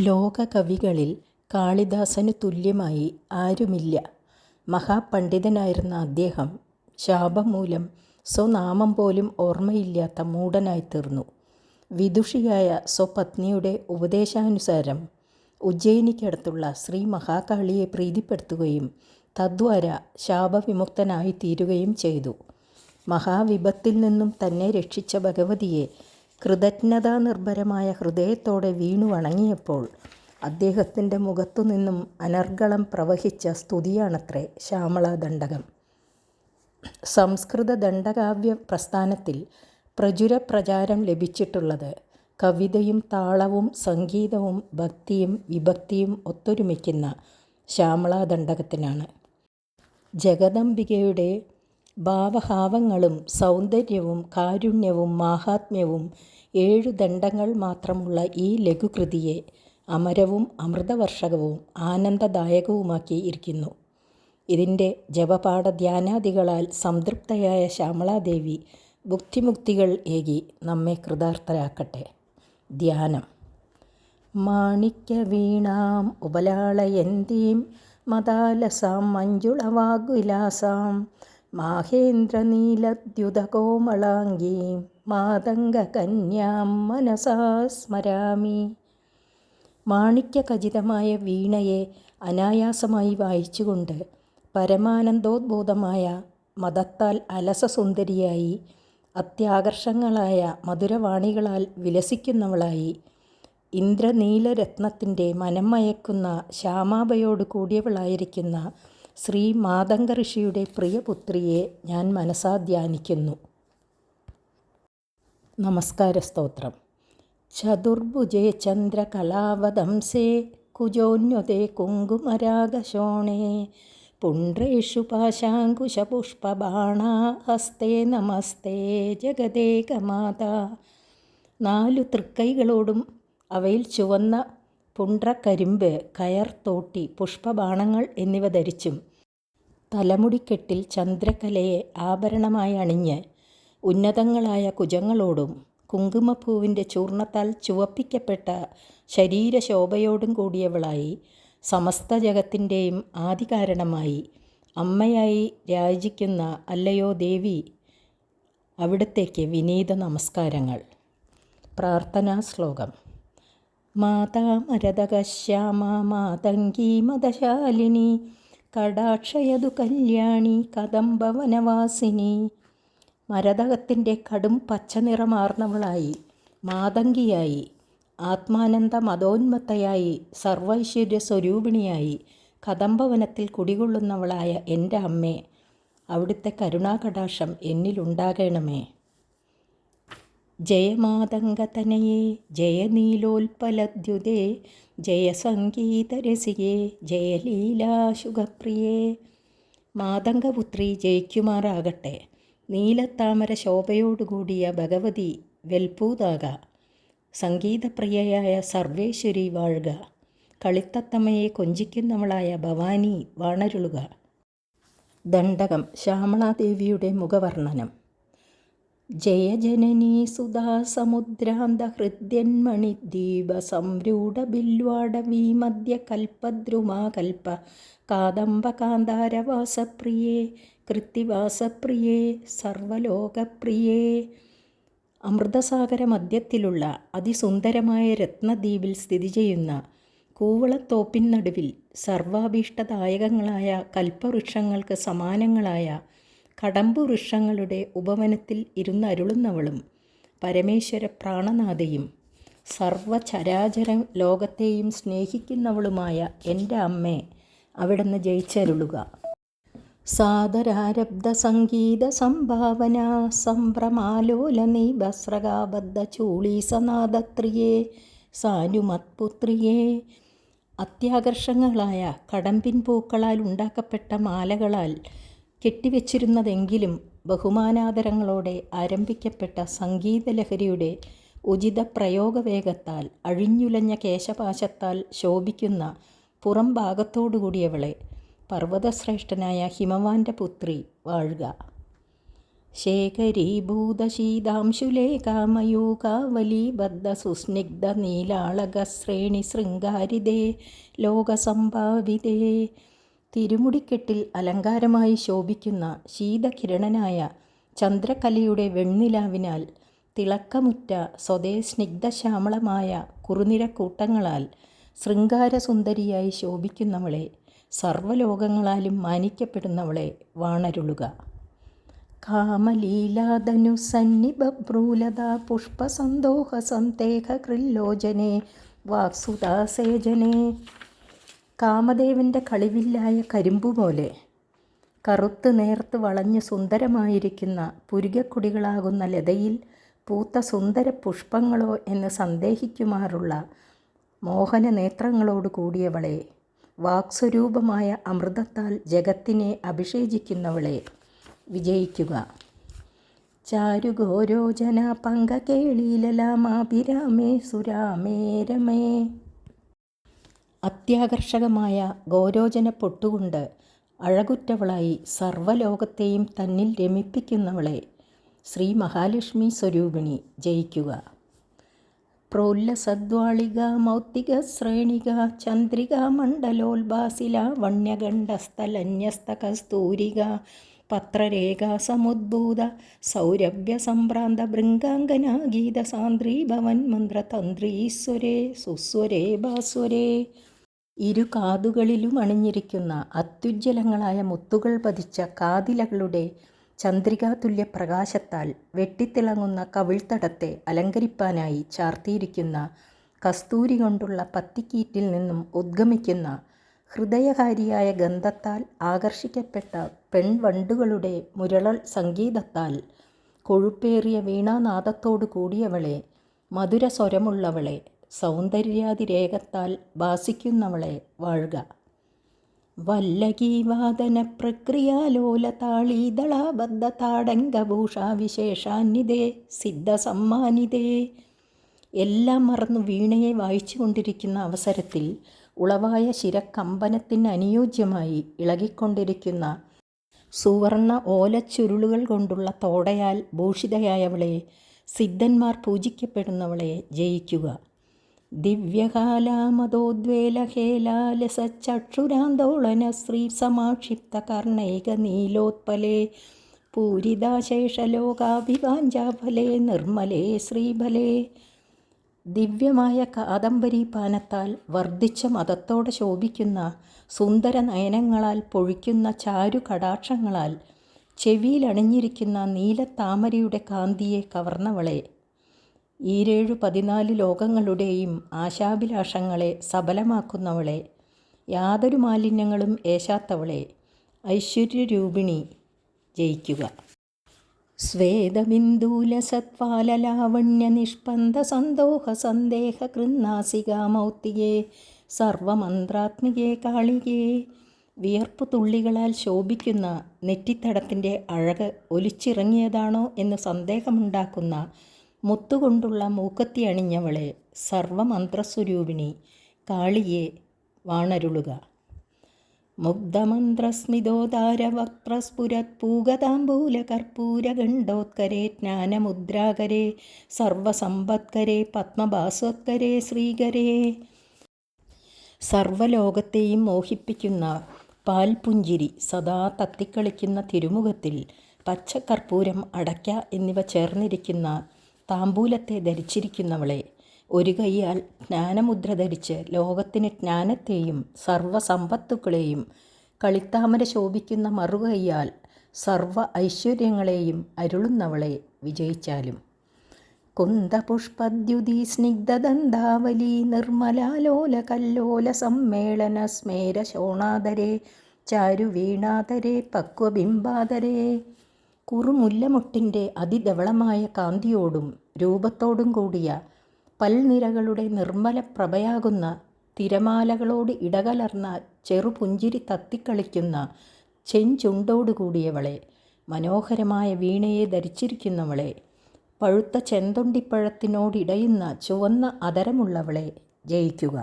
ലോകകവികളിൽ കാളിദാസനു തുല്യമായി ആരുമില്ല. മഹാപണ്ഡിതനായിരുന്ന അദ്ദേഹം ശാപം മൂലം സ്വനാമം പോലും ഓർമ്മയില്ലാത്ത മൂഢനായിത്തീർന്നു. വിദുഷിയായ സ്വപത്നിയുടെ ഉപദേശാനുസാരം ഉജ്ജയിനിക്കടുത്തുള്ള ശ്രീ മഹാകാളിയെ പ്രീതിപ്പെടുത്തുകയും തദ്വാര ശാപവിമുക്തനായിത്തീരുകയും ചെയ്തു. മഹാവിപത്തിൽ നിന്നും തന്നെ രക്ഷിച്ച ഭഗവതിയെ കൃതജ്ഞതാനിർഭരമായ ഹൃദയത്തോടെ വീണു വണങ്ങിയപ്പോൾ അദ്ദേഹത്തിൻ്റെ മുഖത്തുനിന്നും അനർഗളം പ്രവഹിച്ച സ്തുതിയാണത്രേ ശ്യാമളാദണ്ഡകം. സംസ്കൃത ദണ്ഡകാവ്യ പ്രസ്ഥാനത്തിൽ പ്രചുര പ്രചാരം ലഭിച്ചിട്ടുള്ളത് കവിതയും താളവും സംഗീതവും ഭക്തിയും വിഭക്തിയും ഒത്തൊരുമിക്കുന്ന ശ്യാമളാദണ്ഡകത്തിനാണ്. ജഗദംബികയുടെ ഭാവഹാവങ്ങളും സൗന്ദര്യവും കാരുണ്യവും മാഹാത്മ്യവും 7 ദണ്ഡങ്ങൾ മാത്രമുള്ള ഈ ലഘുകൃതിയെ അമരവും അമൃതവർഷകവും ആനന്ദദായകവുമാക്കി ഇരിക്കുന്നു. ഇതിൻ്റെ ജപപാഠ ധ്യാനാദികളാൽ സംതൃപ്തയായ ശ്യാമളാദേവി ഭുക്തിമുക്തികൾ ഏകി നമ്മെ കൃതാർത്ഥരാക്കട്ടെ. ധ്യാനം. മാണിക്യവീണാം ഉപലാളയന്തീം മദാലസാം മഞ്ജുളവാഗ്വിലാസാം മാഹേന്ദ്രനീലദ്യുതകോമളാംഗീം മാതംഗകന്യാം മനസാ സ്മരാമി. മാണിക്യഖചിതമായ വീണയെ അനായാസമായി വായിച്ചുകൊണ്ട് പരമാനന്ദോദ്ബോധമായ മദത്താൽ അലസസുന്ദരിയായി അത്യാകർഷങ്ങളായ മധുരവാണികളാൽ വിലസിക്കുന്നവളായി ഇന്ദ്രനീലരത്നത്തിൻ്റെ മനം മയക്കുന്ന ശ്യാമാഭയോട് കൂടിയവളായിരിക്കുന്ന ശ്രീ മാതംഗ ഋഷിയുടെ പ്രിയപുത്രിയെ ഞാൻ മനസാ ധ്യാനിക്കുന്നു. നമസ്കാര സ്തോത്രം. ചതുർഭുജേ ചന്ദ്രകലാവദംസേ കുജോന്യതേ കുങ്കുമരാഗശോണേ പുണ്ഡ്രേഷു പാശാങ്കുശപുഷ്പബാണാ ഹസ്തേ നമസ്തേ ജഗദേകമാതാ. 4 തൃക്കൈകളോടും അവയിൽ ചുവന്ന പുണ്ഡ്രക്കരിമ്പ്, കയർ, തോട്ടി, പുഷ്പബാണങ്ങൾ എന്നിവ ധരിച്ചും തലമുടിക്കെട്ടിൽ ചന്ദ്രകലയെ ആഭരണമായി അണിഞ്ഞ് ഉന്നതങ്ങളായ കുജങ്ങളോടും കുങ്കുമപ്പൂവിൻ്റെ ചൂർണത്താൽ ചുവപ്പിക്കപ്പെട്ട ശരീരശോഭയോടും കൂടിയവളായി സമസ്ത ജഗത്തിൻ്റെയും ആദികാരണമായി അമ്മയായി രാജിക്കുന്ന അല്ലയോ ദേവി, അവിടത്തേക്ക് വിനീത നമസ്കാരങ്ങൾ. പ്രാർത്ഥനാ ശ്ലോകം. മാതാമരതകശ്യാമ മാതംഗീ മദശാലിനി കടാക്ഷയതു കല്യാണി കദംബവനവാസിനി. മരതകത്തിൻ്റെ കടും പച്ചനിറമാർന്നവളായി, മാതംഗിയായി, ആത്മാനന്ദ മതോന്മത്തയായി, സർവൈശ്വര്യ സ്വരൂപിണിയായി കദംബവനത്തിൽ കുടികൊള്ളുന്നവളായ എൻ്റെ അമ്മേ, അവിടുത്തെ കരുണാകടാക്ഷം എന്നിലുണ്ടാകണമേ. ജയമാതംഗതനയേ ജയനീലോൽപലദ്യുതേ ജയസംഗീതരസികേ ജയലീലാശുഖപ്രിയേ. മാതംഗപുത്രി ജയിക്കുമാറാകട്ടെ. നീലത്താമര ശോഭയോടുകൂടിയ ഭഗവതി വെൽപൂതാക. സംഗീതപ്രിയയായ സർവേശ്വരി വാഴുക. കളിത്തത്തമ്മയെ കൊഞ്ചിക്കുന്നവളായ ഭവാനി വാണരുളുക. ദണ്ഡകം. ശ്യാമളാദേവിയുടെ മുഖവർണ്ണനം. ജയജനനീ സുധാ സമുദ്രാന്ത ഹൃദ്യന്മണിദ്വീപ സംരൂഢ ബില്വാടവീ മധ്യ കൽപദ്രുമാകൽപ കാദംബ കാന്താരവാസപ്രിയേ കൃത്തിവാസപ്രിയേ സർവലോകപ്രിയേ. അമൃതസാഗര മധ്യത്തിലുള്ള അതിസുന്ദരമായ രത്നദ്വീപിൽ സ്ഥിതി ചെയ്യുന്ന കൂവളത്തോപ്പിൻ നടുവിൽ സർവാഭീഷ്ടദായകങ്ങളായ കൽപ്പവൃക്ഷങ്ങൾക്ക് സമാനങ്ങളായ കടമ്പുവൃക്ഷങ്ങളുടെ ഉപവനത്തിൽ ഇരുന്നരുളുന്നവളും പരമേശ്വര പ്രാണനാഥയും സർവചരാചര ലോകത്തെയും സ്നേഹിക്കുന്നവളുമായ എൻ്റെ അമ്മേ, അവിടുന്ന് ജയിച്ചരുളുക. സാദരാരബ്ധ സംഗീത സംഭാവന സംഭ്രമാലോലനീഭസ്രകാബദ്ധ ചൂളീസനാദത്രിയേ സാനുമത്പുത്രിയേ. അത്യാകർഷങ്ങളായ കടമ്പിൻ പൂക്കളാൽ ഉണ്ടാക്കപ്പെട്ട മാലകളാൽ കെട്ടിവെച്ചിരുന്നതെങ്കിലും ബഹുമാനാദരങ്ങളോടെ ആരംഭിക്കപ്പെട്ട സംഗീതലഹരിയുടെ ഉചിത പ്രയോഗവേഗത്താൽ അഴിഞ്ഞുലഞ്ഞ കേശപാശത്താൽ ശോഭിക്കുന്ന പുറം ഭാഗത്തോടുകൂടിയവളെ, പർവ്വതശ്രേഷ്ഠനായ ഹിമവാന്റെ പുത്രി വാഴുക. ശേഖരീഭൂതശീതാംശുലേഖാമയൂകാവലീബദ്ധ നീലാളകശ്രേണി ശൃംഗാരിതേ ലോകസംഭാവിതേ. തിരുമുടിക്കെട്ടിൽ അലങ്കാരമായി ശോഭിക്കുന്ന ശീതകിരണനായ ചന്ദ്രകലയുടെ വെണ്ണിലാവിനാൽ തിളക്കമുറ്റ സ്വതേ സ്നിഗ്ധശ്യാമളമായ കുറുനിരക്കൂട്ടങ്ങളാൽ ശൃംഗാരസുന്ദരിയായി ശോഭിക്കുന്നവളെ, സർവ്വലോകങ്ങളാലും മാനിക്കപ്പെടുന്നവളെ വാണരുളുക. കാമലീലാധനുസന്നിബഭ്രൂലതാ പുഷ്പസന്തോഹസന്തേഹകൃല്ലോചനേ വാക്സുതാസേചനേ. കാമദേവൻ്റെ കളിവില്ലായ കരിമ്പുപോലെ കറുത്ത് നേർത്ത് വളഞ്ഞ് സുന്ദരമായിരിക്കുന്ന പുരികക്കൊടികളാകുന്ന ലതയിൽ പൂത്ത സുന്ദര പുഷ്പങ്ങളോ എന്ന് സന്ദേഹിക്കുമാറുള്ള മോഹനനേത്രങ്ങളോട് കൂടിയവളെ, വാക്സ്വരൂപമായ അമൃതത്താൽ ജഗത്തിനെ അഭിഷേചിക്കുന്നവളെ വിജയിക്കുക. ചാരുഗോരോചന പങ്കകേളീലലാമാഭിരാമേ സുരാമേ രമേ. അത്യാകർഷകമായ ഗോരോചന പൊട്ടുകൊണ്ട് അഴകുറ്റവളായി സർവ്വലോകത്തെയും തന്നിൽ രമിപ്പിക്കുന്നവളെ, ശ്രീ മഹാലക്ഷ്മി സ്വരൂപിണി ജയിക്കുക. പ്രോല്ലസദ്വാളിക മൗക്തിക ശ്രേണിക ചന്ദ്രിക മണ്ഡലോത്ഭാസില വണ്യഗണ്ഡസ്ഥലന്യസ്തകസ്തൂരിക പത്രരേഖ സമുദ്ഭൂത സൗരഭ്യ സംഭ്രാന്ത ഭൃംഗാംഗന ഗീതസാന്ദ്രീ ഭവൻ മന്ത്രതന്ത്രീശ്വരേ സുസ്വരേ ഭാസ്വരേ. ഇരു കാതുകളിലും അണിഞ്ഞിരിക്കുന്ന അത്യുജ്വലങ്ങളായ മുത്തുകൾ പതിച്ച കാതിലകളുടെ ചന്ദ്രികാതുല്യ പ്രകാശത്താൽ വെട്ടിത്തിളങ്ങുന്ന കവിൾത്തടത്തെ അലങ്കരിപ്പാനായി ചാർത്തിയിരിക്കുന്ന കസ്തൂരി കൊണ്ടുള്ള പത്തിക്കീറ്റിൽ നിന്നും ഉദ്ഗമിക്കുന്ന ഹൃദയകാരിയായ ഗന്ധത്താൽ ആകർഷിക്കപ്പെട്ട പെൺവണ്ടുകളുടെ മുരളൽ സംഗീതത്താൽ കൊഴുപ്പേറിയ വീണാനാദത്തോടു കൂടിയവളെ, മധുരസ്വരമുള്ളവളെ, സൗന്ദര്യാതിരേകത്താൽ ഭാസിക്കുന്നവളെ വാഴുക. വല്ലകീവാദന പ്രക്രിയാലോലതാളീദളാബദ്ധ താടങ്കഭൂഷാവിശേഷാന്വിതേ സിദ്ധസമ്മാനിതേ. എല്ലാം മറന്നു വീണയെ വായിച്ചു കൊണ്ടിരിക്കുന്ന അവസരത്തിൽ ഉളവായ ശിരക്കമ്പനത്തിന് അനുയോജ്യമായി ഇളകിക്കൊണ്ടിരിക്കുന്ന സുവർണ ഓലച്ചുരുളുകൾ കൊണ്ടുള്ള തോടയാൽ ഭൂഷിതയായവളെ, സിദ്ധന്മാർ പൂജിക്കപ്പെടുന്നവളെ ജയിക്കുക. ദിവ്യകാലാമതോദ്വേലഹേലാലസച്ചക്ഷുരാന്തോളന ശ്രീ സമാക്ഷിപ്ത കർണൈക നീലോത്പലേ പൂരിതാശേഷലോകാഭിവാഞ്ചാഫലേ നിർമ്മലേ ശ്രീഫലേ. ദിവ്യമായ കാദംബരി പാനത്താൽ വർദ്ധിച്ച മതത്തോടെ ശോഭിക്കുന്ന സുന്ദര നയനങ്ങളാൽ പൊഴിക്കുന്ന ചാരു കടാക്ഷങ്ങളാൽ ചെവിയിലണിഞ്ഞിരിക്കുന്ന നീലത്താമരയുടെ കാന്തിയെ കവർന്നവളെ, 14 ലോകങ്ങളുടെയും ആശാഭിലാഷങ്ങളെ സഫലമാക്കുന്നവളെ, യാതൊരു മാലിന്യങ്ങളും ഏശാത്തവളെ, ഐശ്വര്യരൂപിണി ജയിക്കുക. സ്വേദബിന്ദൂലസത്പാലലാവണ്യനിഷ്പന്ദസന്തോഹസന്ദേഹകൃന്നാസികാമൗക്തികേ സർവമന്ത്രാത്മികേ കാളികേ. വിയർപ്പു തുള്ളികളാൽ ശോഭിക്കുന്ന നെറ്റിത്തടത്തിൻ്റെ അഴക് ഒലിച്ചിറങ്ങിയതാണോ എന്ന് സന്ദേഹമുണ്ടാക്കുന്ന മുത്തുകൊണ്ടുള്ള മൂക്കത്തി അണിഞ്ഞവളെ, സർവമന്ത്രസ്വരൂപിണി കാളിയെ വാണരുളുക. മുഗ്ധമന്ത്രസ്മിതോദാരവക്ത്രസ്ഫുരത്പൂഗതാംബൂലകർപ്പൂരഗണ്ഡോത്കരേ ജ്ഞാനമുദ്രാകരേ സർവസമ്പത്കരേ പത്മഭാസ്വത്കരേ ശ്രീകരേ. സർവ്വലോകത്തെയും മോഹിപ്പിക്കുന്ന പാൽപുഞ്ചിരി സദാ തത്തിക്കളിക്കുന്ന തിരുമുഖത്തിൽ പച്ചക്കർപ്പൂരം, അടയ്ക്ക എന്നിവ ചേർന്നിരിക്കുന്ന താമ്പൂലത്തെ ധരിച്ചിരിക്കുന്നവളെ, ഒരു കൈയാൽ ജ്ഞാനമുദ്ര ധരിച്ച് ലോകത്തിന് ജ്ഞാനത്തെയും സർവസമ്പത്തുക്കളെയും, കളിത്താമര ശോഭിക്കുന്ന മറുകൈയാൽ സർവ ഐശ്വര്യങ്ങളെയും അരുളുന്നവളെ വിജയിച്ചാലും. കുന്തപുഷ്പദ്യുതി സ്നിഗ്ധദന്താവലി നിർമ്മലാലോല കല്ലോല സമ്മേളന സ്മേര ശോണാധരേ ചാരുവീണാധരേ പക്വബിംബാധരേ. കുറുമുല്ലമൊട്ടിൻ്റെ അതിധവളമായ കാന്തിയോടും രൂപത്തോടും കൂടിയ പൽനിരകളുടെ നിർമ്മല പ്രഭയാകുന്ന തിരമാലകളോട് ഇടകലർന്ന ചെറുപുഞ്ചിരി തത്തിക്കളിക്കുന്ന ചെഞ്ചുണ്ടോടുകൂടിയവളെ, മനോഹരമായ വീണയെ ധരിച്ചിരിക്കുന്നവളെ, പഴുത്ത ചെന്തൊണ്ടിപ്പഴത്തിനോടിടയുന്ന ചുവന്ന അധരമുള്ളവളെ ജയിക്കുക.